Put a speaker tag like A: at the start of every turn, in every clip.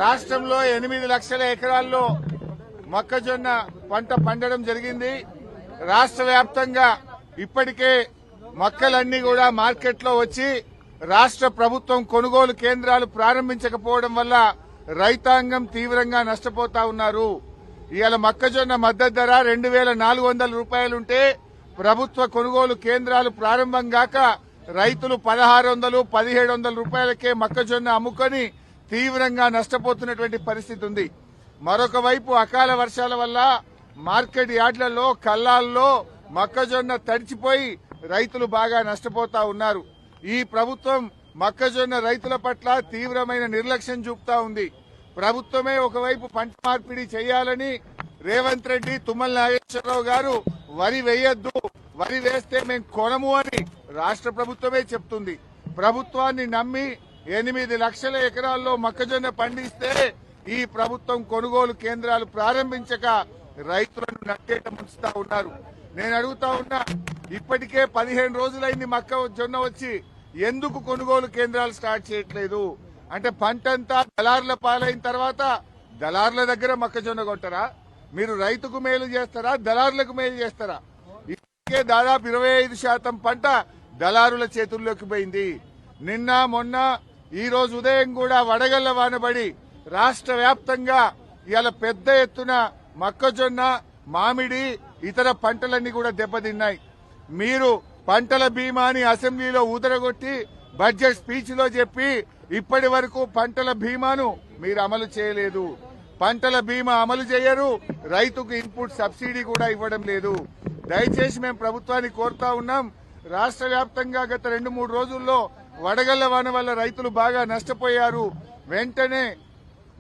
A: రాష్ట్రంలో 8 లక్షల ఎకరాల్లో మొక్కజొన్న పంట పండడం జరిగింది. రాష్ట్ర వ్యాప్తంగా ఇప్పటికే మొక్కలన్నీ కూడా మార్కెట్లో వచ్చి రాష్ట్ర ప్రభుత్వం కొనుగోలు కేంద్రాలు ప్రారంభించకపోవడం వల్ల రైతాంగం తీవ్రంగా నష్టపోతా ఉన్నారు. ఇవాళ మొక్కజొన్న మద్దతు ధర 2,400 రూపాయలుంటే ప్రభుత్వ కొనుగోలు కేంద్రాలు ప్రారంభం కాక రైతులు 1,600, 1,700 రూపాయలకే మొక్కజొన్న అమ్ముకొని తీవ్రంగా నష్టపోతున్నటువంటి పరిస్థితి ఉంది. మరొక వైపు అకాల వర్షాల వల్ల మార్కెట్ యార్డ్లలో కల్లాల్లో మొక్కజొన్న తడిచిపోయి రైతులు బాగా నష్టపోతా ఉన్నారు. ఈ ప్రభుత్వం మొక్కజొన్న రైతుల పట్ల తీవ్రమైన నిర్లక్ష్యం చూపుతా ఉంది. ప్రభుత్వమే ఒకవైపు పంట మార్పిడి చేయాలని రేవంత్ రెడ్డి, తుమ్మల నాగేశ్వరరావు గారు వరి వేయొద్దు, వరి వేస్తే మేము కొనము అని రాష్ట్ర ప్రభుత్వమే చెప్తుంది. ప్రభుత్వాన్ని నమ్మి 8 లక్షల ఎకరాల్లో మొక్కజొన్న పండిస్తే ఈ ప్రభుత్వం కొనుగోలు కేంద్రాలు ప్రారంభించక రైతులను నట్టేట ముంచుతా ఉన్నారు. నేను అడుగుతా ఉన్నా, ఇప్పటికే 15 రోజులైంది మొక్కజొన్న వచ్చి, ఎందుకు కొనుగోలు కేంద్రాలు స్టార్ట్ చేయట్లేదు? అంటే పంటంతా దళారుల పాలైన తర్వాత దళారుల దగ్గర మొక్కజొన్న కొంటారా? మీరు రైతుకు మేలు చేస్తారా, దళారులకు మేలు చేస్తారా? ఇప్పటికే దాదాపు 25% పంట దళారుల చేతుల్లోకి పోయింది. నిన్న మొన్న ఈ రోజు ఉదయం కూడా వడగళ్ల వానబడి రాష్ట్ర వ్యాప్తంగా ఇవాళ పెద్ద ఎత్తున మొక్కజొన్న, మామిడి, ఇతర పంటలన్నీ కూడా దెబ్బతిన్నాయి. మీరు పంటల బీమాని అసెంబ్లీలో ఊదరగొట్టి బడ్జెట్ స్పీచ్ లో చెప్పి ఇప్పటి వరకు పంటల బీమాను మీరు అమలు చేయలేదు. పంటల బీమా అమలు చేయరు, రైతుకు ఇన్పుట్ సబ్సిడీ కూడా ఇవ్వడం లేదు. దయచేసి మేము ప్రభుత్వాన్ని కోరుతా ఉన్నాం, రాష్ట్ర వ్యాప్తంగా గత 2-3 రోజుల్లో వడగళ్ల వాన వల్ల రైతులు బాగా నష్టపోయారు. వెంటనే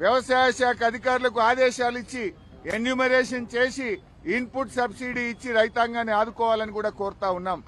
A: వ్యవసాయ శాఖ అధికారులకు ఆదేశాలు ఇచ్చి ఎన్యూమరేషన్ చేసి ఇన్పుట్ సబ్సిడీ ఇచ్చి రైతాంగాన్ని ఆదుకోవాలని కూడా కోరుతా ఉన్నాం.